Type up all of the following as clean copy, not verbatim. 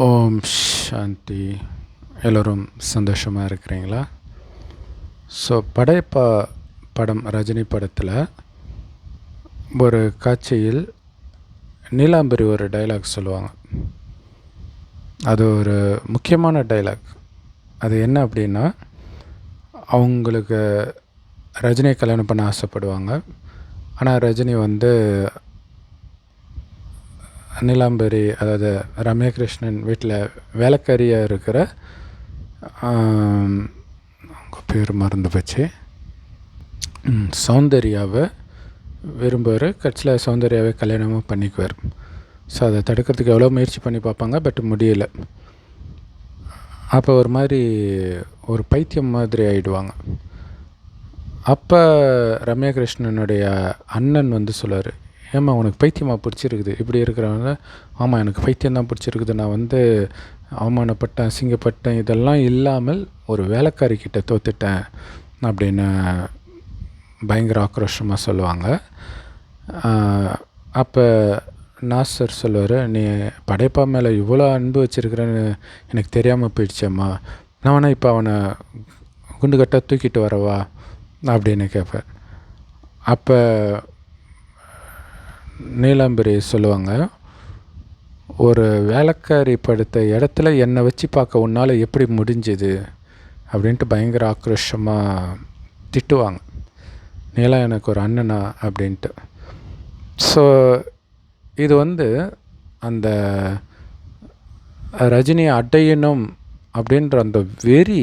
ஓம் சாந்தி. எல்லோரும் சந்தோஷமாக இருக்கிறீங்களா? ஸோ படையப்பா படம் ரஜினி படத்தில் ஒரு காட்சியில் நீலாம்பரி ஒரு டைலாக் சொல்லுவாங்க. அது ஒரு முக்கியமான டைலாக். அது என்ன அப்படின்னா, அவங்களுக்கு ரஜினியை கல்யாணம் பண்ண ஆசைப்படுவாங்க. ஆனால் ரஜினி நீலாம்பரி, அதாவது ரம்யா கிருஷ்ணன் வீட்டில் வேலைக்காரியாக இருக்கிற அவங்க பேர் மறந்து போச்சு, சௌந்தர்யாவை விரும்புவார். கட்சியில் சௌந்தர்யாவை கல்யாணமாக பண்ணிக்குவார். ஸோ அதை தடுக்கிறதுக்கு எவ்வளோ முயற்சி பண்ணி பார்ப்பாங்க, பட் முடியலை. அப்போ ஒரு மாதிரி ஒரு பைத்தியம் மாதிரி ஆகிடுவாங்க. அப்போ ரம்யா கிருஷ்ணனுடைய அண்ணன் சொல்லுவார், ஏம்மா உனக்கு பைத்தியமாக பிடிச்சிருக்குது இப்படி இருக்கிறவங்க? ஆமாம், எனக்கு பைத்தியம்தான் பிடிச்சிருக்குது. நான் அவமானப்பட்டேன், அசிங்கப்பட்டேன், இதெல்லாம் இல்லாமல் ஒரு வேலைக்காரிக்கிட்ட தோத்துட்டேன் அப்படின்னு பயங்கர ஆக்ரோஷமாக சொல்லுவாங்க. அப்போ நாசர் சொல்லுவார், நீ படைப்பா மேலே இவ்வளோ அன்பு வச்சுருக்கிறேன்னு எனக்கு தெரியாமல் போயிடுச்சேம்மா, நான் வேணா இப்போ அவனை குண்டுகட்டாக தூக்கிட்டு வரவா அப்படின்னு கேட்பேன். அப்போ நீலாம்பரி சொல்லுவாங்க, ஒரு வேலைக்காரி படுத்த இடத்துல என்னை வச்சு பார்க்க உன்னால் எப்படி முடிஞ்சுது அப்படின்ட்டு பயங்கர ஆக்ரோஷமாக திட்டுவாங்க. நீலா எனக்கு ஒரு அண்ணனா அப்படின்ட்டு. ஸோ இது அந்த ரஜினியை அடையணும் அப்படின்ற அந்த வெறி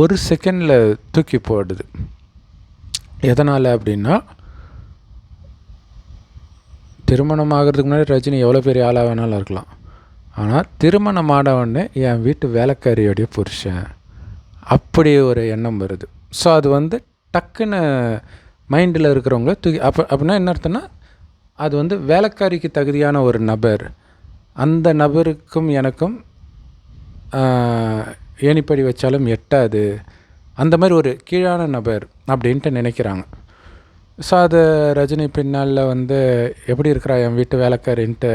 ஒரு செகண்டில் தூக்கி போடுது. எதனால் அப்படின்னா, திருமணம் ஆகிறதுக்கு முன்னாடி ரஜினி எவ்வளோ பெரிய ஆளாக வேணாலும் இருக்கலாம். ஆனால் திருமணம் ஆனவுடனே என் வீட்டு வேலைக்காரியோடைய புருஷன் அப்படி ஒரு எண்ணம் வருது. ஸோ அது டக்குன்னு மைண்டில் இருக்கிறவங்கள தூக்கி அப்படின்னா என்ன அர்த்தம்னா, அது வேலைக்காரிக்கு தகுதியான ஒரு நபர், அந்த நபருக்கும் எனக்கும் ஏணிப்படி வச்சாலும் எட்டாது, அந்த மாதிரி ஒரு கீழான நபர் அப்படின்ட்டு நினைக்கிறாங்க. ஸோ அது ரஜினி பின்னால் எப்படி இருக்கிறா என் வீட்டு வேலைக்காரின்ட்டு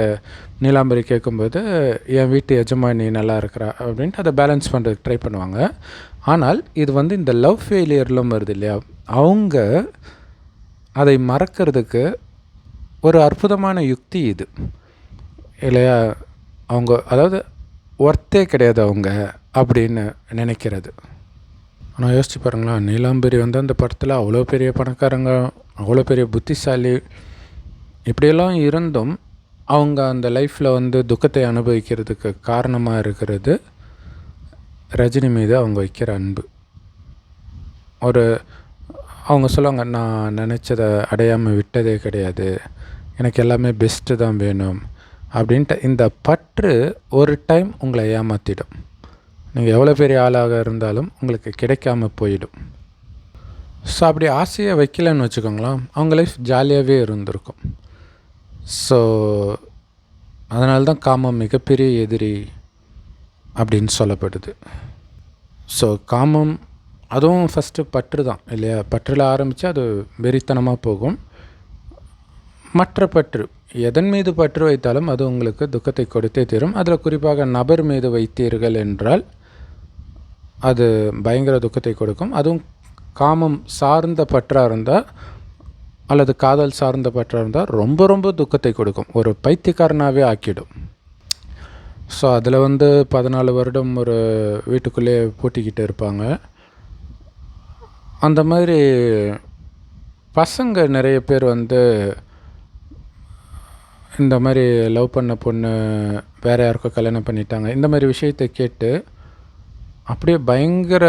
நீலாம்பரி கேட்கும்போது, என் வீட்டு எஜமானி நல்லா இருக்கிறா அப்படின்ட்டு அதை பேலன்ஸ் பண்ணுறதுக்கு ட்ரை பண்ணுவாங்க. ஆனால் இது இந்த லவ் ஃபெயிலியர்லும் வருது இல்லையா, அவங்க அதை மறக்கிறதுக்கு ஒரு அற்புதமான யுக்தி இது இல்லையா. அவங்க அதாவது ஒர்த்தே கிடையாது அவங்க அப்படின்னு நினைக்கிறது. ஆனால் யோசிச்சு பாருங்களேன், நீலாம்பரி அந்த படத்தில் அவ்வளோ பெரிய பணக்காரங்க, அவ்வளோ பெரிய புத்திசாலி, இப்படியெல்லாம் இருந்தும் அவங்க அந்த லைஃப்பில் துக்கத்தை அனுபவிக்கிறதுக்கு காரணமாக இருக்கிறது ரஜினி மீது அவங்க வைக்கிற அன்பு. அவங்க சொல்லுவாங்க, நான் நினச்சதை அடையாமல் விட்டதே கிடையாது, எனக்கு எல்லாமே பெஸ்ட்டு தான் வேணும் அப்படின்ட்டு. இந்த பற்று ஒரு டைம் உங்களை ஏமாற்றிடும். நீங்கள் எவ்வளோ பெரிய ஆளாக இருந்தாலும் உங்களுக்கு கிடைக்காம போயிடும். ஸோ அப்படி ஆசையை வைக்கலன்னு வச்சுக்கோங்களேன், அவங்க லைஃப் ஜாலியாகவே இருந்திருக்கும். ஸோ அதனால தான் காமம் மிகப்பெரிய எதிரி அப்படின்னு சொல்லப்படுது. ஸோ காமம் அதுவும் ஃபஸ்ட்டு பற்று தான் இல்லையா. பற்றில் ஆரம்பித்து அது வெறித்தனமாக போகும். மற்ற பற்று, எதன் மீது பற்று வைத்தாலும் அது உங்களுக்கு துக்கத்தை கொடுத்தே தீரும். அதில் குறிப்பாக நபர் மீது வைத்தீர்கள் என்றால் அது பயங்கர துக்கத்தை கொடுக்கும். அதுவும் காமம் சார்ந்த பற்றாக இருந்தால் அல்லது காதல் சார்ந்த பற்றாக இருந்தால் ரொம்ப ரொம்ப துக்கத்தை கொடுக்கும், ஒரு பைத்தியக்காரனாகவே ஆக்கிடும். ஸோ அதில் 14 வருடம் ஒரு வீட்டுக்குள்ளே பூட்டிக்கிட்டு இருப்பாங்க. அந்த மாதிரி பசங்க நிறைய பேர் இந்த மாதிரி லவ் பண்ண பொண்ணு வேறு யாருக்கோ கல்யாணம் பண்ணிட்டாங்க, இந்த மாதிரி விஷயத்தை கேட்டு அப்படியே பயங்கர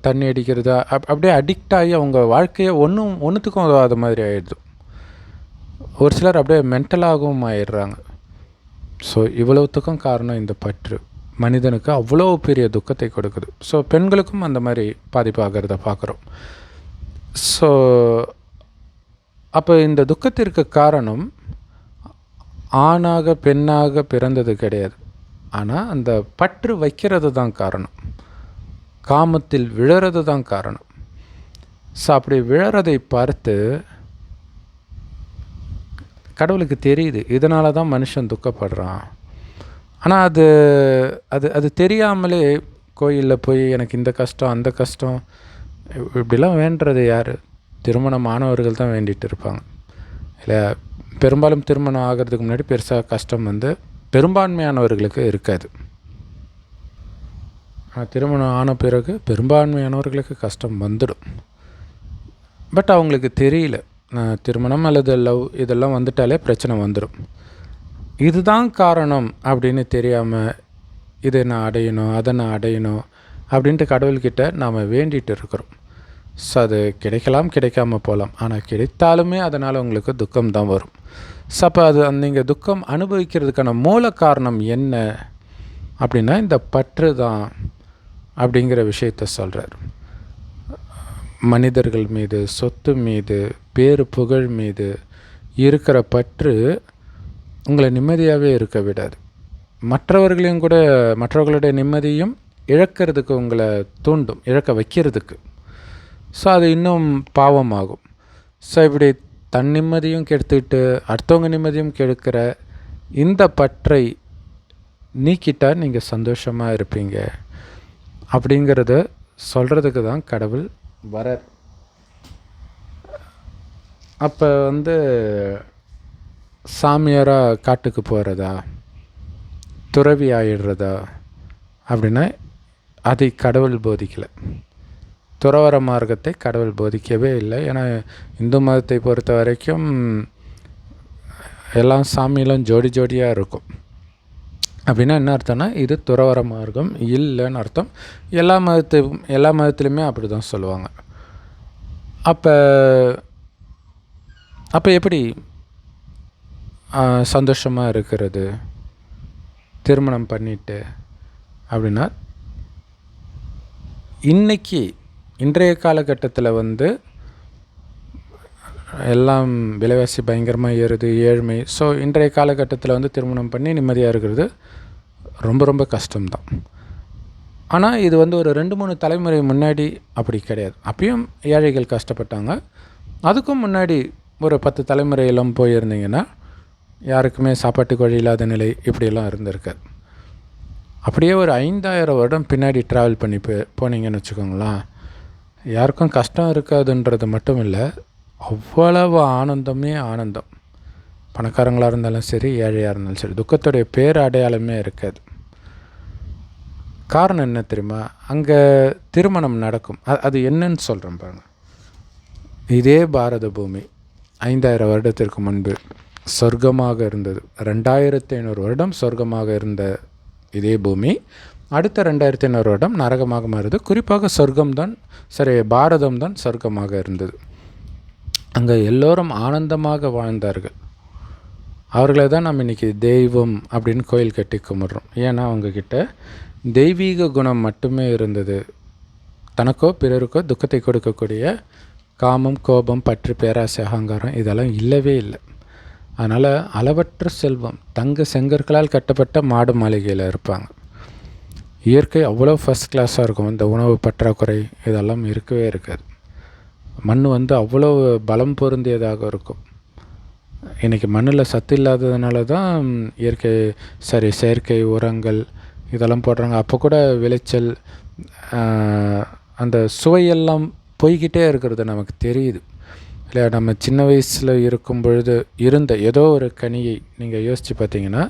தண்ணி அடிக்கிறதா, அப்படியே அடிக்ட் ஆகி அவங்க வாழ்க்கையை ஒன்றுத்துக்கும் உதவாத மாதிரி ஆகிடுது. ஒரு சிலர் அப்படியே மென்டலாகவும் ஆயிடுறாங்க. ஸோ இவ்வளவுத்துக்கும் காரணம் இந்த பற்று மனிதனுக்கு அவ்வளோ பெரிய துக்கத்தை கொடுக்குது. ஸோ பெண்களுக்கும் அந்த மாதிரி பாதிப்பாகிறத பார்க்குறோம். ஸோ அப்போ இந்த துக்கத்திற்கு காரணம் ஆணாக பெண்ணாக பிறந்தது கிடையாது, ஆனால் அந்த பற்று வைக்கிறது தான் காரணம், காமத்தில் விழறது தான் காரணம். ஸோ அப்படி விழறதை பார்த்து கடவுளுக்கு தெரியுது, இதனால தான் மனுஷன் துக்கப்படுறான். ஆனால் அது அது அது தெரியாமலே கோயிலில் போய் எனக்கு இந்த கஷ்டம் அந்த கஷ்டம் இப்படிலாம் வேண்டுறது யார்? திருமணமானவர்கள் தான் வேண்டிகிட்டு இருப்பாங்க இல்லை. பெரும்பாலும் திருமணம் ஆகிறதுக்கு முன்னாடி பெருசாக கஷ்டம் வந்து பெரும்பான்மையானவர்களுக்கு இருக்காது. திருமணம் ஆன பிறகு பெரும்பான்மையானவர்களுக்கு கஷ்டம் வந்துடும். பட் அவங்களுக்கு தெரியல, திருமணம் அல்லது லவ் இதெல்லாம் வந்துட்டாலே பிரச்சனை வந்துடும். இதுதான் காரணம் அப்படின்னு தெரியாமல் இதை நான் அடையணும் அதை நான் அடையணும் அப்படின்ட்டு கடவுள்கிட்ட நாம் வேண்டிகிட்டு இருக்கிறோம். ஸோ அது கிடைக்கலாம் கிடைக்காமல் போகலாம். ஆனால் கிடைத்தாலுமே அதனால் உங்களுக்கு துக்கம் தான் வரும். ஸோ அப்போ அது நீங்கள் துக்கம் அனுபவிக்கிறதுக்கான மூல காரணம் என்ன அப்படின்னா இந்த பற்று தான் அப்படிங்கிற விஷயத்த சொல்கிறார். மனிதர்கள் மீது, சொத்து மீது, பேரு புகழ் மீது இருக்கிற பற்று உங்களை நிம்மதியாகவே இருக்க விடாது. மற்றவர்களையும் கூட மற்றவர்களுடைய நிம்மதியும் இழக்கிறதுக்கு உங்களை தூண்டும், இழக்க வைக்கிறதுக்கு. ஸோ அது இன்னும் பாவமாகும். ஸோ இப்படி தன் நிம்மதியும் கெடுத்துக்கிட்டு அடுத்தவங்க நிம்மதியும் கெடுக்கிற இந்த பற்றை நீக்கிட்டால் நீங்கள் சந்தோஷமாக இருப்பீங்க அப்படிங்கிறத சொல்கிறதுக்கு தான் கடவுள் வரார். அப்போ வந்து சாமியாராக காட்டுக்கு போகிறதா, துறவி ஆயிடுறதா அப்படின்னா அதை கடவுள் போதிக்கலை. துறவற மார்க்கத்தை கடவுள் போதிக்கவே இல்லை. ஏன்னா இந்து மதத்தை பொறுத்த வரைக்கும் எல்லாம் சாமியெல்லாம் ஜோடி ஜோடியாக இருக்கும். அப்படின்னா என்ன அர்த்தம்னா இது துறவற மார்க்கம் இல்லைன்னு அர்த்தம். எல்லா மதத்துலையுமே அப்படி தான் சொல்லுவாங்க. அப்போ எப்படி சந்தோஷமாக இருக்கிறது திருமணம் பண்ணிட்டு அப்படின்னா, இன்றைய காலகட்டத்தில் வந்து எல்லாம் விலைவாசி பயங்கரமாக ஏறுது, ஏழ்மை. ஸோ இன்றைய காலகட்டத்தில் வந்து திருமணம் பண்ணி நிம்மதியாக இருக்கிறது ரொம்ப ரொம்ப கஷ்டம்தான். ஆனால் இது வந்து ஒரு 2-3 தலைமுறை முன்னாடி அப்படி கிடையாது. அப்பயும் ஏழைகள் கஷ்டப்பட்டாங்க. அதுக்கும் முன்னாடி ஒரு 10 தலைமுறையெல்லாம் போயிருந்தீங்கன்னா யாருக்குமே சாப்பாட்டுக்கு வழி இல்லாத நிலை இப்படியெல்லாம் இருந்திருக்காது. அப்படியே ஒரு 5000 வருடம் பின்னாடி ட்ராவல் பண்ணி போனீங்கன்னு வச்சுக்கோங்களேன், யாருக்கும் கஷ்டம் இருக்காதுன்றது மட்டும் இல்லை, அவ்வளவு ஆனந்தமே ஆனந்தம். பணக்காரங்களாக இருந்தாலும் சரி, ஏழையாக இருந்தாலும் சரி, துக்கத்துடைய பேர் அடையாளமே இருக்காது. காரணம் என்ன தெரியுமா? அங்கே திருமணம் நடக்கும். அது என்னன்னு சொல்கிறேன் பாருங்க. இதே பாரத பூமி 5000 வருடத்திற்கு முன்பு சொர்க்கமாக இருந்தது. 2500 வருடம் சொர்க்கமாக இருந்த இதே பூமி அடுத்த 2500 வருடம் நரகமாக மாறுது. குறிப்பாக பாரதம் தான் சொர்க்கமாக இருந்தது. அங்கே எல்லோரும் ஆனந்தமாக வாழ்ந்தார்கள். அவர்களை தான் நம்ம இன்றைக்கி தெய்வம் அப்படின்னு கோயில் கட்டி கும்பிட்றோம். ஏன்னா அவங்கக்கிட்ட தெய்வீக குணம் மட்டுமே இருந்தது. தனக்கோ பிறருக்கோ துக்கத்தை கொடுக்கக்கூடிய காமம், கோபம், பற்று, பேராசை, அகங்காரம் இதெல்லாம் இல்லவே இல்லை. அதனால் அளவற்ற செல்வம், தங்க செங்கற்களால் கட்டப்பட்ட மாடு மாளிகையில் இருப்பாங்க. இயற்கை அவ்வளோ ஃபஸ்ட் கிளாஸாக இருக்கும். இந்த உணவு பற்றாக்குறை இதெல்லாம் இருக்கவே இருக்காது. மண் வந்து அவ்வளோ பலம் பொருந்தியதாக இருக்கும். இன்றைக்கி மண்ணில் சத்து இல்லாததுனால தான் செயற்கை உரங்கள் இதெல்லாம் போடுறாங்க. அப்போ கூட விளைச்சல் அந்த சுவையெல்லாம் போய்கிட்டே இருக்கிறது நமக்கு தெரியுது இல்லையா? நம்ம சின்ன வயசில் இருக்கும் பொழுது இருந்த ஏதோ ஒரு கனியை நீங்கள் யோசித்து பார்த்தீங்கன்னா,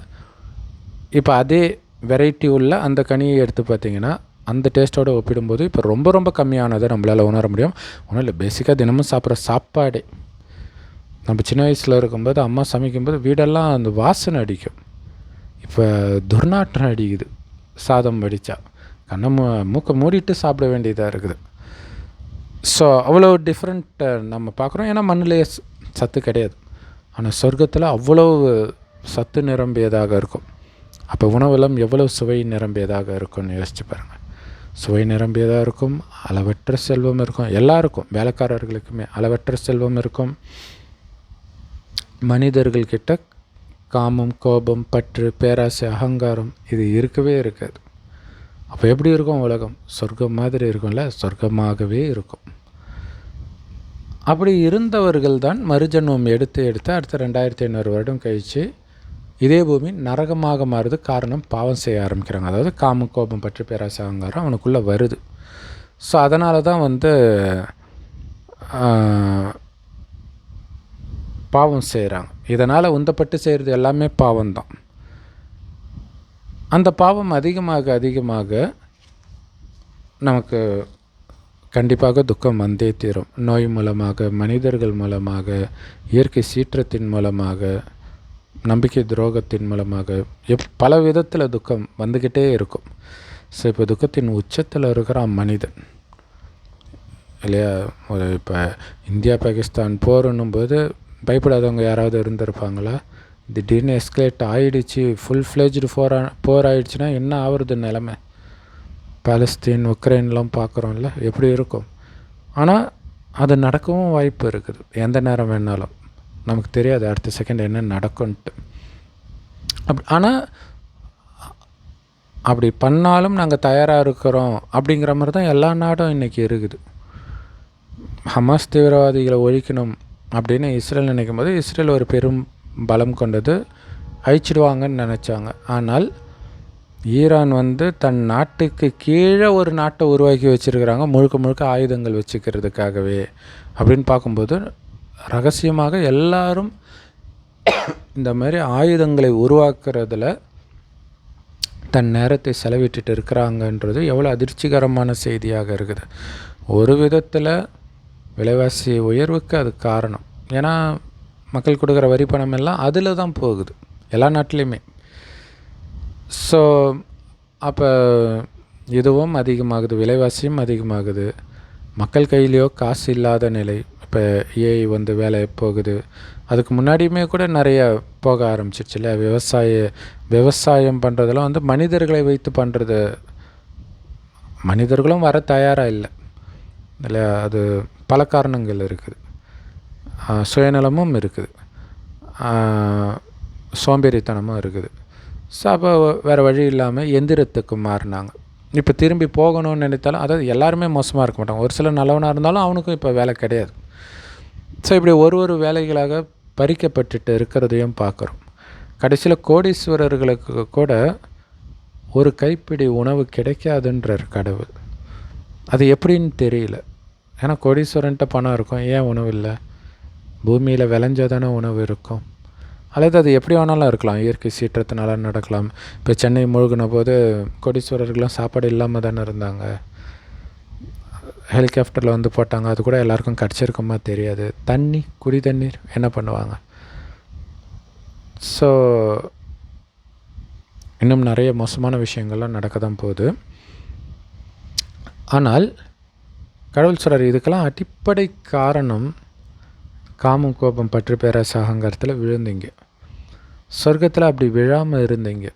இப்போ அதே வெரைட்டி உள்ள அந்த கனியை எடுத்து பார்த்தீங்கன்னா அந்த டேஸ்ட்டோடு ஒப்பிடும்போது இப்போ ரொம்ப ரொம்ப கம்மியானதை நம்மளால் உணர முடியும். ஒன்றும் இல்லை, பேசிக்காக தினமும் சாப்பிட்ற சாப்பாடே. நம்ம சின்ன வயசில் இருக்கும்போது அம்மா சமைக்கும்போது வீடெல்லாம் அந்த வாசனை அடிக்கும். இப்போ துர்நாற்றம் அடிக்குது. சாதம் வடித்தா கண்ணை மூக்கை மூடிட்டு சாப்பிட வேண்டியதாக இருக்குது. ஸோ அவ்வளோ டிஃப்ரெண்ட் நம்ம பார்க்குறோம். ஏன்னா மண்ணிலே சத்து கிடையாது. ஆனால் சொர்க்கத்தில் அவ்வளோ சத்து நிரம்பியதாக இருக்கும். அப்போ உணவெல்லாம் எவ்வளோ சுவை நிரம்பியதாக இருக்கும்னு யோசிச்சு பாருங்கள். சுவை நிரம்பியதாக இருக்கும், அளவற்ற செல்வம் இருக்கும். எல்லாருக்கும், வேலைக்காரர்களுக்குமே அளவற்ற செல்வம் இருக்கும். மனிதர்கள்கிட்ட காமம், கோபம், பற்று, பேராசை, அகங்காரம் இது இருக்கவே இருக்காது. அப்போ எப்படி இருக்கும் உலகம்? சொர்க்கம் மாதிரி இருக்கும்ல? சொர்க்கமாகவே இருக்கும். அப்படி இருந்தவர்கள் தான் மறுஜன்மம் எடுத்து அடுத்த 2500 வருடம் கழித்து இதே பூமி நரகமாக மாறுது. காரணம், பாவம் செய்ய ஆரம்பிக்கிறாங்க. அதாவது காம, கோபம், பற்று, பேராசை, அகங்காரம் அவனுக்குள்ளே வருது. ஸோ அதனால தான் பாவம் செய்கிறாங்க. இதனால் உந்தப்பட்டு செய்கிறது எல்லாமே பாவம்தான். அந்த பாவம் அதிகமாக அதிகமாக நமக்கு கண்டிப்பாக துக்கம் வந்தே தீரும். நோய் மூலமாக, மனிதர்கள் மூலமாக, இயற்கை சீற்றத்தின் மூலமாக, நம்பிக்கை துரோகத்தின் மூலமாக, பல விதத்தில் துக்கம் வந்துக்கிட்டே இருக்கும். ஸோ இப்போ துக்கத்தின் உச்சத்தில் இருக்கிறான் மனிதன் இல்லையா? இப்போ இந்தியா பாகிஸ்தான் போருன்னும் போது பயப்படாதவங்க யாராவது இருந்திருப்பாங்களா? திடீர்னு எஸ்கலேட் ஆகிடுச்சு, ஃபுல் ஃப்ளெஜ்டு போர் ஆகிடுச்சுன்னா என்ன ஆகுறது நிலமை? பாலஸ்தீன், உக்ரைன்லாம் பார்க்குறோம்ல, எப்படி இருக்கும்? ஆனால் அது நடக்கவும் வாய்ப்பு இருக்குது. எந்த நேரம் வேணாலும் நமக்கு தெரியாது அடுத்த செகண்ட் என்ன நடக்கும்ன்ட்டு. ஆனால் அப்படி பண்ணாலும் நாங்கள் தயாராக இருக்கிறோம் அப்படிங்கிற மாதிரி தான் எல்லா நாடும் இன்றைக்கி இருக்குது. ஹமாஸ் தீவிரவாதிகளை ஒழிக்கணும் அப்படின்னு இஸ்ரேல் நினைக்கும் போது இஸ்ரேல் ஒரு பெரும் பலம் கொண்டது, அழிச்சிடுவாங்கன்னு நினச்சாங்க. ஆனால் ஈரான் தன் நாட்டுக்கு கீழே ஒரு நாட்டை உருவாக்கி வச்சுருக்கிறாங்க, முழுக்க முழுக்க ஆயுதங்கள் வச்சுக்கிறதுக்காகவே. அப்படின்னு பார்க்கும்போது ரகசியமாக எல்லாரும் இந்த மாதிரி ஆயுதங்களை உருவாக்குறதுல தன் நேரத்தை செலவிட்டு இருக்கிறாங்கன்றது எவ்வளோ அதிர்ச்சிகரமான செய்தியாக இருக்குது. ஒரு விதத்தில் விலைவாசி உயர்வுக்கு அது காரணம். ஏன்னா மக்கள் கொடுக்குற வரி பணம் எல்லாம் அதில் தான் போகுது எல்லா நாட்டிலையுமே. ஸோ அப்போ இதுவும் அதிகமாகுது, விலைவாசியும் அதிகமாகுது, மக்கள் கையிலையோ காசு இல்லாத நிலை. இப்போ ஏஐ வேலை போகுது. அதுக்கு முன்னாடியுமே கூட நிறைய போக ஆரம்பிச்சிருச்சு இல்லை? விவசாயம் பண்ணுறதெல்லாம் மனிதர்களை வைத்து பண்ணுறது. மனிதர்களும் வர தயாராக இல்லை இல்லை? அது பல காரணங்கள் இருக்குது. சுயநலமும் இருக்குது, சோம்பேறித்தனமும் இருக்குது. ஸோ அப்போ வேறு வழி இல்லாமல் எந்திரத்துக்கு மாறினாங்க. இப்போ திரும்பி போகணும்னு நினைத்தாலும், அதாவது எல்லாருமே மோசமாக இருக்க மாட்டாங்க, ஒரு சில நல்லவனாக இருந்தாலும் அவனுக்கும் இப்போ வேலை கிடையாது. ஸோ இப்படி ஒரு வேலைகளாக பறிக்கப்பட்டுட்டு இருக்கிறதையும் பார்க்குறோம். கடைசியில் கோடீஸ்வரர்களுக்கு கூட ஒரு கைப்பிடி உணவு கிடைக்காதுன்றார் கடவுள். அது எப்படின்னு தெரியல. ஏன்னா கோடீஸ்வரன்ட்ட பணம் இருக்கும், ஏன் உணவு இல்லை? பூமியில் விளைஞ்சதானே உணவு இருக்கும். அல்லது அது எப்படி வேணாலும் இருக்கலாம், இயற்கை சீற்றத்தினால நடக்கலாம். இப்போ சென்னை முழுகின போது கோடீஸ்வரர்களும் சாப்பாடு இல்லாமல் தானே இருந்தாங்க. ஹெலிகாப்டரில் போட்டாங்க, அது கூட எல்லாருக்கும் கிடச்சிருக்குமா தெரியாது. குடி தண்ணீர் என்ன பண்ணுவாங்க? ஸோ இன்னும் நிறைய மோசமான விஷயங்கள்லாம் நடக்க தான் போகுது. ஆனால் கடவுள் சொல்கிறார், இதுக்கெல்லாம் அடிப்படை காரணம் காமம், கோபம், பற்று, பேராசை, அகங்காரத்தில் விழுந்தீங்க. சொர்க்கத்தில் அப்படி விழாமல் இருந்தீங்க.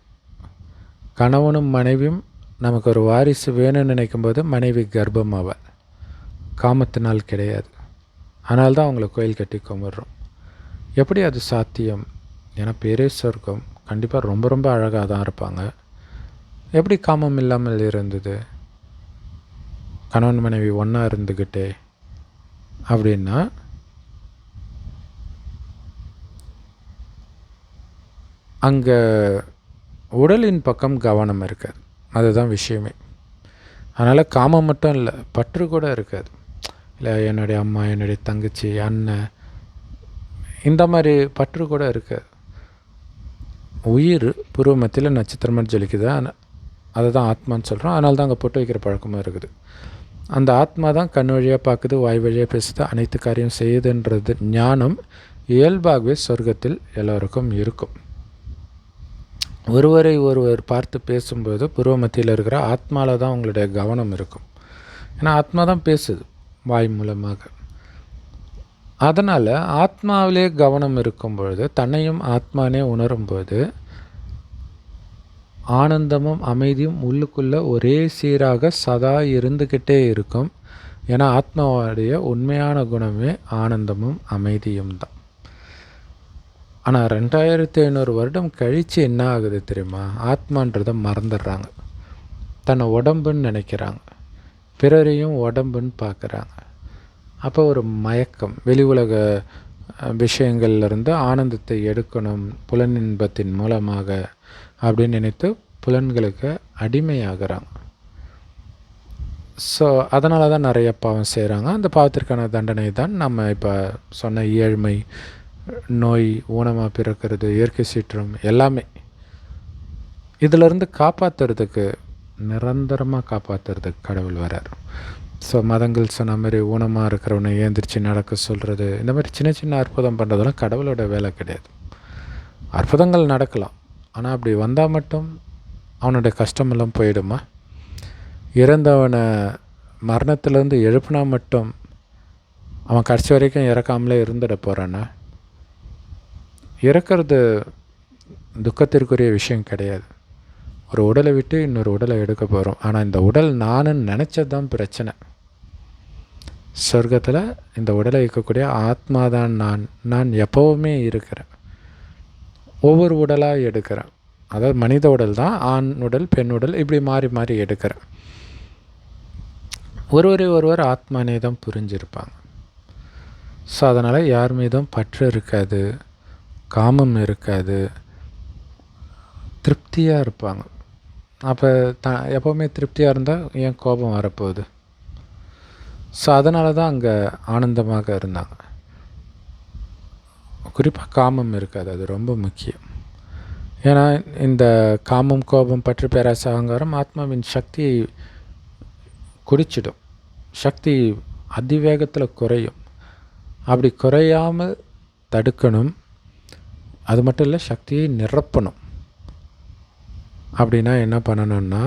கணவனும் மனைவியும் நமக்கு ஒரு வாரிசு வேணும்னு நினைக்கும்போது மனைவி கர்ப்பமாவாள், காமத்தினால் கிடையாது. அதனால தான் அவங்கள கோயில் கட்டி கும்பிட்றோம். எப்படி அது சாத்தியம்? ஏன்னா பேரே சொர்க்கம், கண்டிப்பாக ரொம்ப ரொம்ப அழகாக தான் இருப்பாங்க. எப்படி காமம் இல்லாமல் இருந்தது? கணவன் மனைவி ஒன்றா இருந்துக்கிட்டே அப்படின்னா அங்கே உடலின் பக்கம் கவனம் இருக்காது. அதுதான் விஷயமே. அதனால் காமம் மட்டும் இல்லை, பற்று கூட இருக்காது. இல்லை என்னுடைய அம்மா, என்னுடைய தங்கச்சி, அண்ணன், இந்த மாதிரி பற்று கூட இருக்காது. உயிர் புருவ மத்தியில் நட்சத்திரமாக ஜொலிக்குது, அதை தான் ஆத்மான்னு சொல்கிறோம். அதனால தான் அங்கே பொட்டு வைக்கிற பழக்கமாக இருக்குது. அந்த ஆத்மா தான் கண் வழியாக பார்க்குது, வாய் வழியாக பேசுது, அனைத்து காரியம் செய்யுதுன்றது ஞானம் இயல்பாகவே சொர்க்கத்தில் எல்லோருக்கும் இருக்கும். ஒருவரை ஒருவர் பார்த்து பேசும்போது புருவ மத்தியில் இருக்கிற ஆத்மாவில் தான் உங்களுடைய கவனம் இருக்கும். ஏன்னா ஆத்மா தான் பேசுது வாய் மூலமாக. அதனால் ஆத்மாவிலே கவனம் இருக்கும் பொழுது, தன்னையும் ஆத்மானே உணரும்போது ஆனந்தமும் அமைதியும் உள்ளுக்குள்ளே ஒரே சீராக சதா இருந்துக்கிட்டே இருக்கும். ஏன்னா ஆத்மாவுடைய உண்மையான குணமே ஆனந்தமும் அமைதியும் தான். ஆனால் 2500 வருடம் கழித்து என்ன ஆகுது தெரியுமா? ஆத்மான்றதை மறந்துடுறாங்க, தன்னை உடம்புன்னு நினைக்கிறாங்க, பிறரையும் உடம்புன்னு பார்க்குறாங்க. அப்போ ஒரு மயக்கம், வெளி உலக விஷயங்கள்லேருந்து ஆனந்தத்தை எடுக்கணும் புலனின்பத்தின் மூலமாக அப்படின்னு நினைத்து புலன்களுக்கு அடிமையாகிறாங்க. ஸோ அதனால தான் நிறைய பாவம் செய்கிறாங்க. அந்த பாவத்திற்கான தண்டனை தான் நம்ம இப்போ சொன்ன ஏழ்மை, நோய், ஊனமாக பிறக்கிறது, இயற்கை சீற்றம் எல்லாமே. இதிலிருந்து காப்பாற்றுறதுக்கு, நிரந்தரமாக காப்பாற்றுறதுக்கு கடவுள் வரார். ஸோ மதங்கள் சொன்ன மாதிரி ஊனமாக இருக்கிறவனை ஏந்திரிச்சு நடக்க சொல்கிறது, இந்த மாதிரி சின்ன சின்ன அற்புதம் பண்ணுறதெல்லாம் கடவுளோட வேலை கிடையாது. அற்புதங்கள் நடக்கலாம், ஆனால் அப்படி வந்தால் மட்டும் அவனுடைய கஷ்டமெல்லாம் போயிடுமா? இறந்தவனை மரணத்திலேருந்து எழுப்பினா மட்டும் அவன் கடைசி வரைக்கும் இறக்காமலே இருந்துட போகிறான்னா? இறக்கிறது துக்கத்திற்குரிய விஷயம் கிடையாது. ஒரு உடலை விட்டு இன்னொரு உடலை எடுக்க போகிறோம். ஆனால் இந்த உடல் நானுன்னு நினச்சது தான் பிரச்சனை. சொர்க்கத்தில் இந்த உடலை இருக்கக்கூடிய ஆத்மா தான் நான் எப்போவுமே இருக்கிறேன். ஒவ்வொரு உடலாக எடுக்கிறேன். அதாவது மனித உடல் தான், ஆண் உடல், பெண் உடல், இப்படி மாறி மாறி எடுக்கிறேன். ஒருவர் ஆத்மானே தான் புரிஞ்சிருப்பாங்க. ஸோ அதனால் யார் மீதும் பற்று இருக்காது, காமம் இருக்காது, திருப்தியாக இருப்பாங்க. அப்போ எப்போவுமே திருப்தியாக இருந்தால் ஏன் கோபம் வரப்போகுது? ஸோ அதனால தான் அங்கே ஆனந்தமாக இருந்தாங்க. குறிப்பாக காமம் இருக்காது, அது ரொம்ப முக்கியம். ஏன்னா இந்த காமம், கோபம், பற்று, பேராசை, அகங்காரம் ஆத்மாவின் சக்தியை குடிச்சிடும். சக்தி அதிவேகத்தில் குறையும். அப்படி குறையாமல் தடுக்கணும். அது மட்டும் இல்லை, சக்தியை நிரப்பணும். அப்படின்னா என்ன பண்ணணும்னா,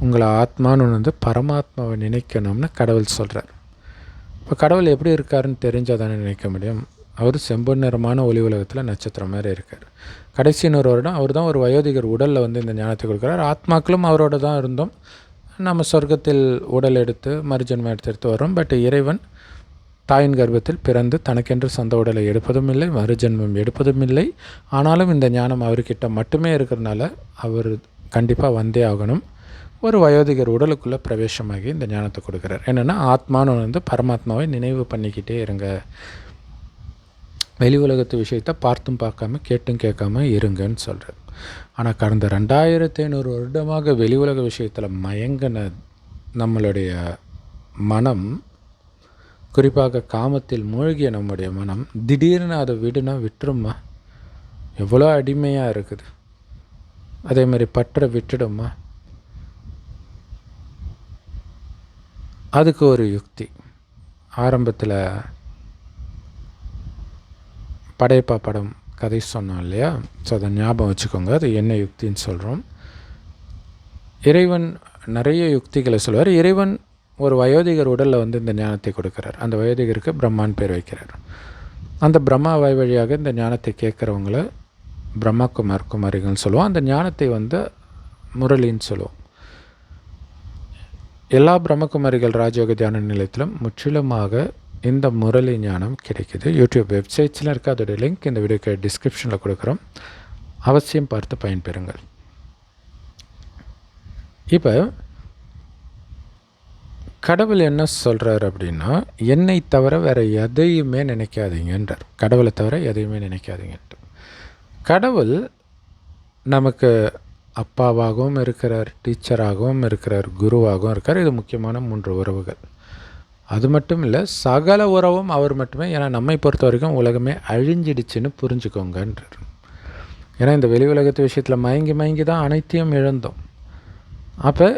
உங்களை ஆத்மான்னு பரமாத்மாவை நினைக்கணும்னு கடவுள் சொல்கிறார். இப்போ கடவுள் எப்படி இருக்காருன்னு தெரிஞ்சால் தானே நினைக்க முடியும். அவர் செம்பொன் நிறமான ஒளி உலகத்தில் நட்சத்திரம் மாதிரி இருக்கார். கடைசி 100 வருடம் அவர் தான் ஒரு வயோதிகர் உடலில் இந்த ஞானத்தை கொடுக்குறார். ஆத்மாக்களும் அவரோட தான் இருந்தோம். நம்ம சொர்க்கத்தில் உடல் எடுத்து மறுஜன்மம் எடுத்து வரோம். பட் இறைவன் தாயின் கர்ப்பத்தில் பிறந்து தனக்கென்று சொந்த உடலை எடுப்பதும் இல்லை, மறுஜன்மம் எடுப்பதும் இல்லை. ஆனாலும் இந்த ஞானம் அவர்கிட்ட மட்டுமே இருக்கிறதுனால அவர் கண்டிப்பாக வந்தே ஆகணும். ஒரு வயோதிகர் உடலுக்குள்ளே பிரவேசமாகி இந்த ஞானத்தை கொடுக்குறார். என்னென்னா, ஆத்மானு பரமாத்மாவை நினைவு பண்ணிக்கிட்டே இருங்க. வெளி உலகத்து விஷயத்தை பார்த்தும் பார்க்காம கேட்டும் கேட்காம இருங்கன்னு சொல்கிறார். ஆனால் கடந்த 2500 வருடமாக வெளி உலக விஷயத்தில் மயங்கின நம்மளுடைய மனம், குறிப்பாக காமத்தில் மூழ்கிய நம்முடைய மனம், திடீர்னு அதை விட்டுருமா? எவ்வளோ அடிமையாக இருக்குது. அதே மாதிரி பற்ற விட்டுடுமா? அதுக்கு ஒரு யுக்தி. ஆரம்பத்தில் படையப்பா படம் கதை சொன்னோம் இல்லையா? ஸோ அதை ஞாபகம் வச்சுக்கோங்க. அது என்ன யுக்தின்னு சொல்கிறோம். இறைவன் நிறைய யுக்திகளை சொல்லுவார். இறைவன் ஒரு வயோதிகர் உடலில் இந்த ஞானத்தை கொடுக்குறார். அந்த வயோதிகருக்கு பிரம்மான்னு பேர் வைக்கிறார். அந்த பிரம்மா வாய் வழியாக இந்த ஞானத்தை கேட்குறவங்கள பிரம்மா குமாரிகள்னு சொல்லுவோம். அந்த ஞானத்தை முரளின்னு சொல்லுவோம். எல்லா பிரம்மகுமாரிகள் ராஜயோக தியான நிலையத்திலும் முற்றிலுமாக இந்த முரளி ஞானம் கிடைக்குது. யூடியூப் வெப்சைட்ஸில் இருக்குது. அதோடய லிங்க் இந்த வீடியோக்கு டிஸ்கிரிப்ஷனில் கொடுக்குறோம். அவசியம் பார்த்து பயன்பெறுங்கள். இப்போ கடவுள் என்ன சொல்கிறார் அப்படின்னா, என்னை தவிர வேறு எதையுமே நினைக்காதீங்கன்றார். கடவுளை தவிர எதையுமே நினைக்காதீங்கன்ட்டு. கடவுள் நமக்கு அப்பாவாகவும் இருக்கிறார், டீச்சராகவும் இருக்கிறார், குருவாகவும் இருக்கார். இது முக்கியமான 3 உறவுகள். அது மட்டும் இல்லை, சகல உறவும் அவர் மட்டுமே. ஏன்னா நம்மை பொறுத்த வரைக்கும் உலகமே அழிஞ்சிடுச்சுன்னு புரிஞ்சுக்கோங்கன்றார். ஏன்னா இந்த வெளி உலகத்து விஷயத்தில் மயங்கி தான் அனைத்தையும் இழந்தோம். அப்போ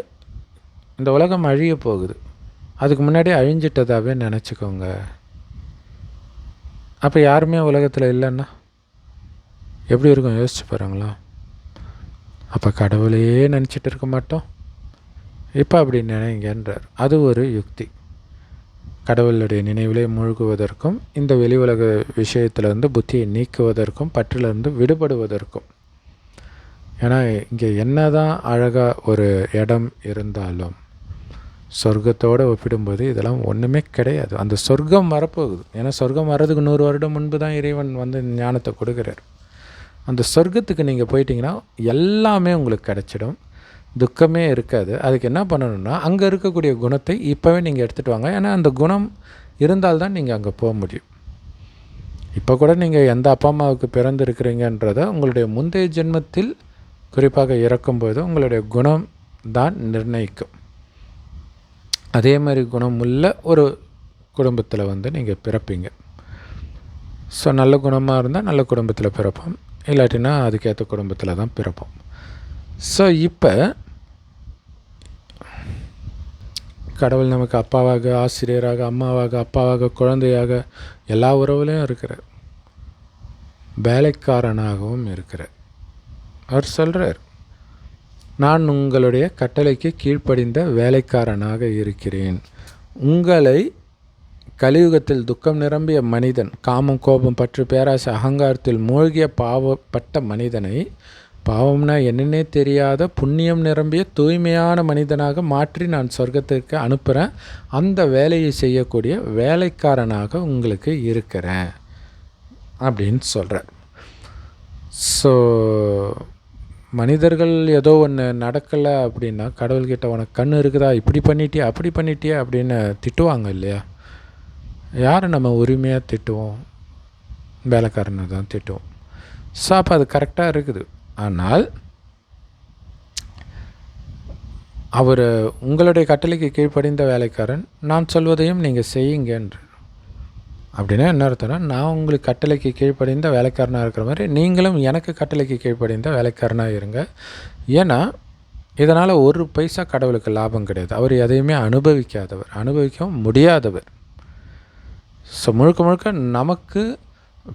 இந்த உலகம் அழிய போகுது. அதுக்கு முன்னாடி அழிஞ்சிட்டதாகவே நினச்சிக்கோங்க. அப்போ யாருமே உலகத்தில் இல்லைன்னா எப்படி இருக்கும்? யோசிச்சு பாருங்களா? அப்போ கடவுளையே நினச்சிட்டு இருக்க மாட்டோம். இப்போ அப்படி நினைங்கன்றார். அது ஒரு யுக்தி. கடவுளுடைய நினைவிலே மூழ்குவதற்கும், இந்த வெளி உலக விஷயத்திலிருந்து புத்தியை நீக்குவதற்கும், பற்றிலிருந்து விடுபடுவதற்கும். ஏன்னா இங்கே என்ன தான் அழகாக ஒரு இடம் இருந்தாலும் சொர்க்கத்தோடு ஒப்பிடும்போது இதெல்லாம் ஒன்றுமே கிடையாது. அந்த சொர்க்கம் வரப்போகுது. ஏன்னா சொர்க்கம் வர்றதுக்கு 100 வருடம் முன்பு தான் இறைவன் ஞானத்தை கொடுக்குறார். அந்த சொர்க்கத்துக்கு நீங்கள் போயிட்டீங்கன்னா எல்லாமே உங்களுக்கு கிடச்சிடும், துக்கமே இருக்காது. அதுக்கு என்ன பண்ணணும்னா, அங்கே இருக்கக்கூடிய குணத்தை இப்போவே நீங்கள் எடுத்துகிட்டு வாங்க. ஏன்னா அந்த குணம் இருந்தால்தான் நீங்கள் அங்கே போக முடியும். இப்போ கூட நீங்கள் எந்த அப்பா அம்மாவுக்கு பிறந்திருக்கிறீங்கன்றதை உங்களுடைய முந்தைய ஜென்மத்தில் குறிப்பாக இறக்கும்போது உங்களுடைய குணம் தான் நிர்ணயிக்கும். அதே மாதிரி குணமுள்ள ஒரு குடும்பத்தில் நீங்கள் பிறப்பீங்க. ஸோ நல்ல குணமாக இருந்தால் நல்ல குடும்பத்தில் பிறப்போம், இல்லாட்டினா அதுக்கேற்ற குடும்பத்தில் தான் பிறப்போம். ஸோ இப்போ கடவுள் நமக்கு அப்பாவாக, ஆசிரியராக, அம்மாவாக, அப்பாவாக, குழந்தையாக எல்லா உறவுலையும் இருக்கிறார். வேலைக்காரனாகவும் இருக்கிறார். அவர் சொல்கிறார், நான் உங்களுடைய கட்டளைக்கு கீழ்ப்படிந்த வேலைக்காரனாக இருக்கிறேன். உங்களை கலியுகத்தில் துக்கம் நிரம்பிய மனிதன், காமம், கோபம், பற்று, பேராசை, அகங்காரத்தில் மூழ்கிய பாவப்பட்ட மனிதனை பாவம்னா என்னன்னே தெரியாத புண்ணியம் நிரம்பிய தூய்மையான மனிதனாக மாற்றி நான் சொர்க்கத்திற்கு அனுப்புகிறேன். அந்த வேலையை செய்யக்கூடிய வேலைக்காரனாக உங்களுக்கு இருக்கிறேன் அப்படின்னு சொல்கிறார். ஸோ மனிதர்கள் ஏதோ ஒன்று நடக்கலை அப்படின்னா கடவுள்கிட்ட உனக்கு கண் இருக்குதா, இப்படி பண்ணிட்டியா, அப்படி பண்ணிட்டியா அப்படின்னு திட்டுவாங்க இல்லையா? யாரை நம்ம உரிமையாக திட்டுவோம்? வேலைக்காரனை தான் திட்டுவோம். ஸோ அப்போ அது கரெக்டாக இருக்குது. ஆனால் அவர் உங்களுடைய கட்டளைக்கு கீழ்ப்படிந்த வேலைக்காரன், நான் சொல்வதையும் நீங்கள் செய்யுங்கன்ற. அப்படின்னா என்ன அர்த்தம்னா, நான் உங்களுக்கு கட்டளைக்கு கீழ்ப்படிந்த வேலைக்காரனாக இருக்கிற மாதிரி நீங்களும் எனக்கு கட்டளைக்கு கீழ்ப்படிந்த வேலைக்காரனாக இருங்க. ஏன்னா இதனால் ஒரு பைசா கடவுளுக்கு லாபம் கிடையாது. அவர் எதையுமே அனுபவிக்காதவர், அனுபவிக்கவும் முடியாதவர். ஸோ முழுக்க முழுக்க நமக்கு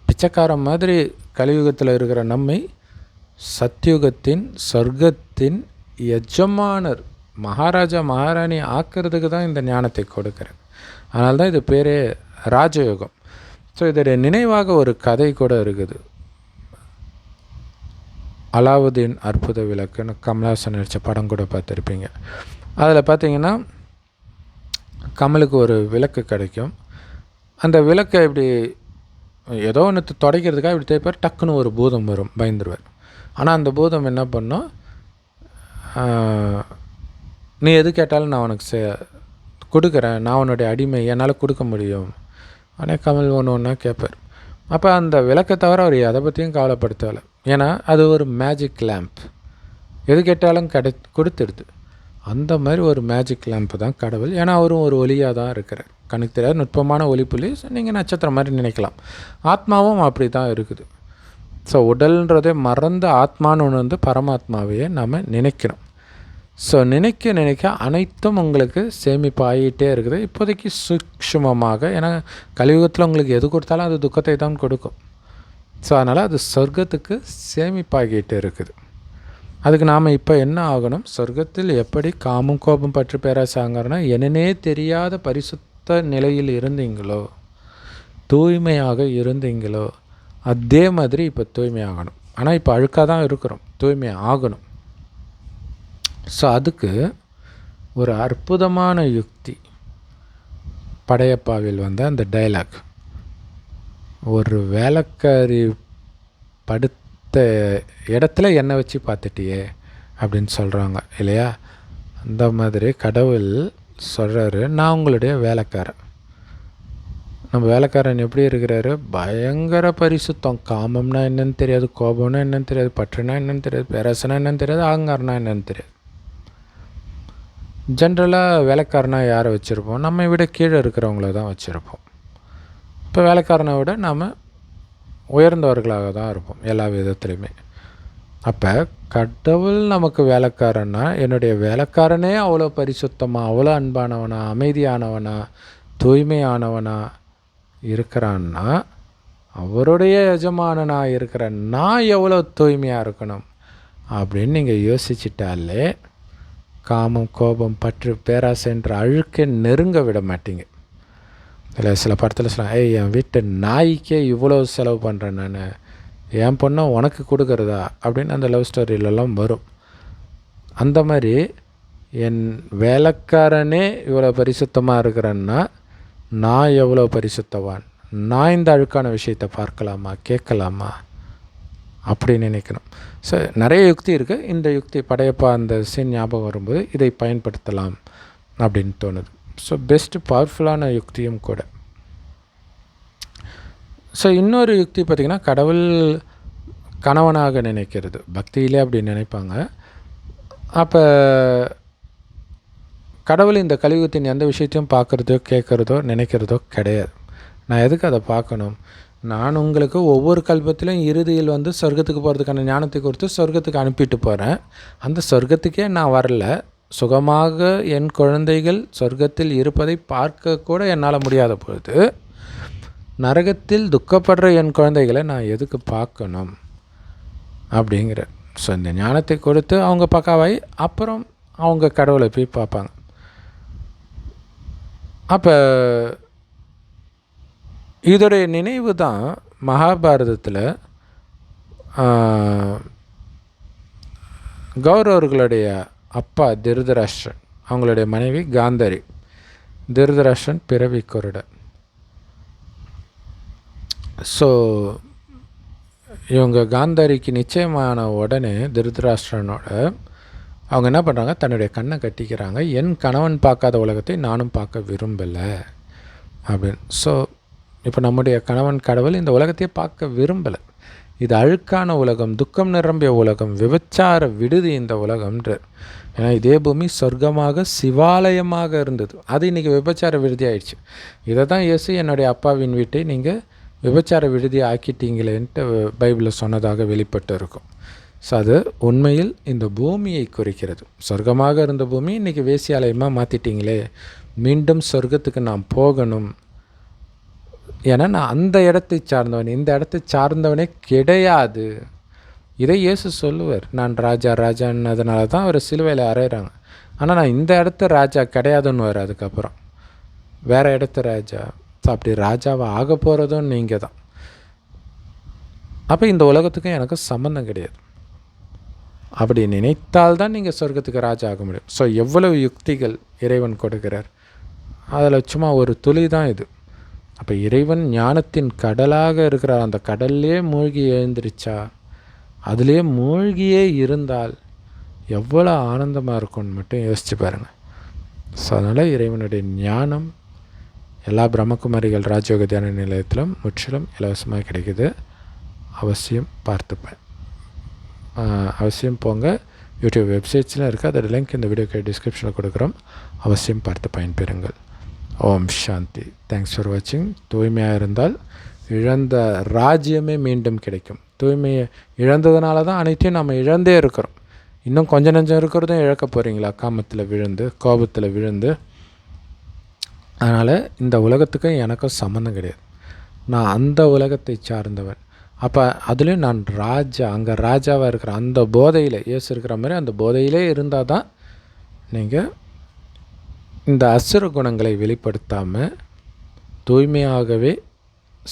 பிச்சைக்காரன் மாதிரி கலியுகத்தில் இருக்கிற நம்மை சத்தியுகத்தின் சொர்க்கத்தின் எஜமானர் மகாராஜா மகாராணி ஆக்கிறதுக்கு தான் இந்த ஞானத்தை கொடுக்குறேன். அதனால தான் இது பேரே ராஜயோகம். ஸோ இதோடைய நினைவாக ஒரு கதை கூட இருக்குது. அலாவுதீன் அற்புத விளக்குன்னு கமல்ஹாசன் நடித்த படம் கூட பார்த்துருப்பீங்க. அதில் பார்த்திங்கன்னா கமலுக்கு ஒரு விளக்கு கிடைக்கும். அந்த விளக்கை இப்படி ஏதோ ஒன்று துடைக்கிறதுக்காக இப்படி தேய்ப்பார், டக்குன்னு ஒரு பூதம் வரும், பயந்துருவார். ஆனால் அந்த பூதம் என்ன பண்ணோம், நீ எது கேட்டாலும் நான் உனக்கு கொடுக்குறேன், நான் உன்னுடைய அடிமை, என்னால் கொடுக்க முடியும். ஆனால் கமல் ஒன்று ஒன்றா கேட்பார். அப்போ அந்த விளக்கை தவிர அவர் எதை பற்றியும் கவலைப்படுத்தலை. ஏன்னா அது ஒரு மேஜிக் லேம்ப், எது கேட்டாலும் கொடுத்துடுது. அந்த மாதிரி ஒரு மேஜிக் லேம்ப் தான் கடவுள். ஏன்னா அவரும் ஒரு ஒளியாக தான் இருக்கிறார். கணக்கு தெரியாத நுட்பமான ஒளிப்புள்ளி, நீங்கள் நட்சத்திரம் மாதிரி நினைக்கலாம். ஆத்மாவும் அப்படி தான் இருக்குது. ஸோ உடல்ன்றதே மறந்த ஆத்மான்னு ஒன்று வந்து பரமாத்மாவையே நாம் நினைக்கணும். ஸோ நினைக்க அனைத்தும் உங்களுக்கு சேமிப்பாகிட்டே இருக்குது. இப்போதைக்கு சூக்ஷ்மமாக, ஏன்னா கலியுகத்தில் உங்களுக்கு எது கொடுத்தாலும் அது துக்கத்தை தான் கொடுக்கும். ஸோ அதனால் அது சொர்க்கத்துக்கு சேமிப்பாகிட்டே இருக்குது. அதுக்கு நாம் இப்போ என்ன ஆகணும், சொர்க்கத்தில் எப்படி காமம், கோபம், பற்று, பேராசாங்கன்னா என்னன்னே தெரியாத பரிசுத்த நிலையில் இருந்தீங்களோ, தூய்மையாக இருந்தீங்களோ, அதே மாதிரி இப்போ தூய்மையாகணும். ஆனால் இப்போ அழுக்காக தான் இருக்கிறோம், தூய்மை ஆகணும். ஸோ அதுக்கு ஒரு அற்புதமான யுக்தி படையப்பாவில் வந்த அந்த டைலாக், ஒரு வேலைக்காரி படுத்த இடத்துல எண்ணெய் வச்சு பார்த்துட்டியே அப்படின்னு சொல்கிறாங்க இல்லையா? அந்த மாதிரி கடவுள் சொல்கிறாரு, நான் உங்களுடைய வேலைக்காரன். நம்ம வேலைக்காரன் எப்படி இருக்கிறாரு, பயங்கர பரிசுத்தம். காமம்னா என்னன்னு தெரியாது, கோபம்னா என்னன்னு தெரியாது, பற்றுனா என்னன்னு தெரியாது, பேராசனா என்னன்னு தெரியாது, அகங்காரனா என்னன்னு தெரியாது. ஜென்ரலாக வேலைக்காரனாக யாரை வச்சுருப்போம், நம்மை விட கீழே இருக்கிறவங்கள தான் வச்சுருப்போம். இப்போ வேலைக்காரனை விட நாம் உயர்ந்தவர்களாக தான் இருப்போம் எல்லா விதத்துலையுமே. அப்போ கடவுள் நமக்கு வேலைக்காரன்னா, என்னுடைய வேலைக்காரனே அவ்வளோ பரிசுத்தமாக, அவ்வளோ அன்பானவனா, அமைதியானவனா, தூய்மையானவனா இருக்கிறான்னா, அவருடைய எஜமானனாக இருக்கிற நான் எவ்வளோ தூய்மையாக இருக்கணும் அப்படின்னு நீங்கள் யோசிச்சிட்டாலே காமம், கோபம், பற்று, பேராசைன்ற அழுக்கை நெருங்க விட மாட்டீங்க. இல்லை சில படத்தில் சொல்லலாம், என் வீட்டு நாய்க்கே இவ்வளோ செலவு பண்ணுறேன் நான், என் பொண்ணை உனக்கு கொடுக்குறதா அப்படின்னு அந்த லவ் ஸ்டோரியிலலாம் வரும். அந்த மாதிரி என் வேலைக்காரனே இவ்வளோ பரிசுத்தமாக இருக்கிறேன்னா நான் எவ்வளோ பரிசுத்தவான், நான் இந்த அழுக்கான விஷயத்தை பார்க்கலாமா, கேட்கலாமா அப்படி நினைக்கணும். ஸோ நிறைய யுக்தி இருக்குது. இந்த யுக்தி படையப்பா அந்த சீன் ஞாபகம் வரும்போது இதை பயன்படுத்தலாம் அப்படின்னு தோணுது. ஸோ பெஸ்ட்டு பவர்ஃபுல்லான யுக்தியும் கூட. ஸோ இன்னொரு யுக்தி பார்த்திங்கன்னா, கடவுள் கணவனாக நினைக்கிறது. பக்தியிலே அப்படி நினைப்பாங்க. அப்போ கடவுள் இந்த கலியுகத்தின் எந்த விஷயத்தையும் பார்க்குறதோ, கேட்குறதோ, நினைக்கிறதோ கிடையாது. நான் எதுக்கு அதை பார்க்கணும்? நான் உங்களுக்கு ஒவ்வொரு கல்பத்திலும் இறுதியில் சொர்க்கத்துக்கு போகிறதுக்கான ஞானத்தை கொடுத்து சொர்க்கத்துக்கு அனுப்பிட்டு போகிறேன். அந்த சொர்க்கத்துக்கே நான் வரல. சுகமாக என் குழந்தைகள் சொர்க்கத்தில் இருப்பதை பார்க்க கூட என்னால் முடியாத பொழுது, நரகத்தில் துக்கப்படுற என் குழந்தைகளை நான் எதுக்கு பார்க்கணும் அப்படிங்கிற. ஸோ இந்த ஞானத்தை கொடுத்து அவங்க பக்காவாய் அப்புறம் அவங்க கடவுளை போய் பார்ப்பாங்க. அப்போ இதோடைய நினைவு தான் மகாபாரதத்தில் கௌரவர்களுடைய அப்பா திருதராஷ்டிரன், அவங்களுடைய மனைவி காந்தாரி. திருதராஷ்டிரன் பிறவி குருடன். ஸோ இவங்க காந்தாரிக்கு நிச்சயமான உடனே திருதராஷ்டிரனோட அவங்க என்ன பண்ணுறாங்க, தன்னுடைய கண்ணை கட்டிக்கிறாங்க. என் கணவன் பார்க்காத உலகத்தை நானும் பார்க்க விரும்பலை அப்படின்னு. ஸோ இப்போ நம்முடைய கணவன் கடவுள் இந்த உலகத்தையே பார்க்க விரும்பலை. இது அழுக்கான உலகம், துக்கம் நிரம்பிய உலகம், விபச்சார விடுதி இந்த உலகம்ன்றார். ஏன்னா இதே பூமி சொர்க்கமாக சிவாலயமாக இருந்தது, அது இன்றைக்கி விபச்சார விடுதி ஆயிடுச்சு. இதை தான் இயேசு என்னுடைய அப்பாவின் வீட்டை நீங்கள் விபச்சார விடுதி ஆக்கிட்டீங்களேன்ட்டு பைபிளில் சொன்னதாக வெளிப்பட்டு இருக்கும். ஸோ அது உண்மையில் இந்த பூமியை குறிக்கிறது. சொர்க்கமாக இருந்த பூமி இன்றைக்கி வேசியாலயமாக மாற்றிட்டீங்களே, மீண்டும் சொர்க்கத்துக்கு நான் போகணும். ஏன்னா நான் அந்த இடத்தை சார்ந்தவன், இந்த இடத்தை சார்ந்தவனே கிடையாது. இதை இயேசு சொல்லுவார். நான் ராஜா ராஜான்னதுனால தான் அவர் சிலுவையில் அறையிறாங்க. ஆனால் நான் இந்த இடத்த ராஜா கிடையாதுன்னு வர. அதுக்கப்புறம் வேறு இடத்த ராஜா. ஸோ அப்படி ராஜாவை ஆக போகிறதும் நீங்கள் தான். அப்போ இந்த உலகத்துக்கும் எனக்கு சம்மந்தம் கிடையாது. அப்படி நினைத்தால்தான் நீங்கள் சொர்க்கத்துக்கு ராஜா ஆக முடியும். ஸோ எவ்வளவு யுக்திகள் இறைவன் கொடுக்கிறார், அதில் சும்மா ஒரு துளி தான் இது. அப்போ இறைவன் ஞானத்தின் கடலாக இருக்கிறார். அந்த கடல்லே மூழ்கி எழுந்திரிச்சா, அதிலே மூழ்கியே இருந்தால் எவ்வளோ ஆனந்தமாக இருக்கும்னு மட்டும் யோசித்து பாருங்கள். ஸோ அதனால் இறைவனுடைய ஞானம் எல்லா பிரம்மகுமாரிகள் ராஜயோக தியான நிலையத்திலும் முற்றிலும் இலவசமாக கிடைக்குது. அவசியம் பார்த்துப்பேன். அவசியம் போங்க. யூடியூப் வெப்சைட்ஸ்லாம் இருக்குது, அதோட லிங்க் இந்த வீடியோக்கு டிஸ்கிரிப்ஷனில் கொடுக்குறோம். அவசியம் பார்த்து பயன்பெறுங்கள். ஓம் சாந்தி. தேங்க்ஸ் ஃபார் வாட்சிங். தூய்மையாக இருந்தால் இழந்த ராஜ்யமே மீண்டும் கிடைக்கும். தூய்மையை இழந்ததுனால தான் அனைத்தையும் நம்ம இழந்தே இருக்கிறோம். இன்னும் கொஞ்சம் நஞ்சம் இருக்கிறதும் இழக்க போகிறீங்களா? காமத்தில் விழுந்து, கோபத்தில் விழுந்து. அதனால் இந்த உலகத்துக்கும் எனக்கும் சம்மந்தம் கிடையாது. நான் அந்த உலகத்தை சார்ந்தவன். அப்போ அதுலேயும் நான் ராஜா, அங்கே ராஜாவாக இருக்கிற அந்த போதையில், இயேசு இருக்கிற மாதிரி அந்த போதையிலே இருந்தால் தான் நீங்கள் இந்த அசுர குணங்களை வெளிப்படுத்தாமல் தூய்மையாகவே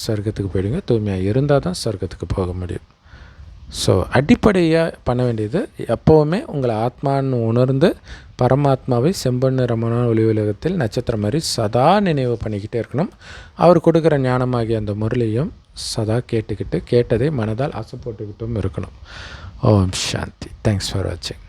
சொர்க்கத்துக்கு போயிடுங்க. தூய்மையாக இருந்தால் தான் சொர்க்கத்துக்கு போக முடியும். ஸோ அடிப்படையாக பண்ண வேண்டியது, எப்போவுமே உங்களை ஆத்மான்னு உணர்ந்து பரமாத்மாவை செம்பன் நிறமான ஒளி உலகத்தில் நட்சத்திரம் மாதிரி சதா நினைவு பண்ணிக்கிட்டே இருக்கணும். அவர் கொடுக்குற ஞானமாகிய அந்த முரளியும் சதா கேட்டுக்கிட்டு, கேட்டதை மனதால் ஆசை போட்டுக்கிட்டும் இருக்கணும். ஓம் சாந்தி. தேங்க்ஸ் ஃபார் வாட்சிங்.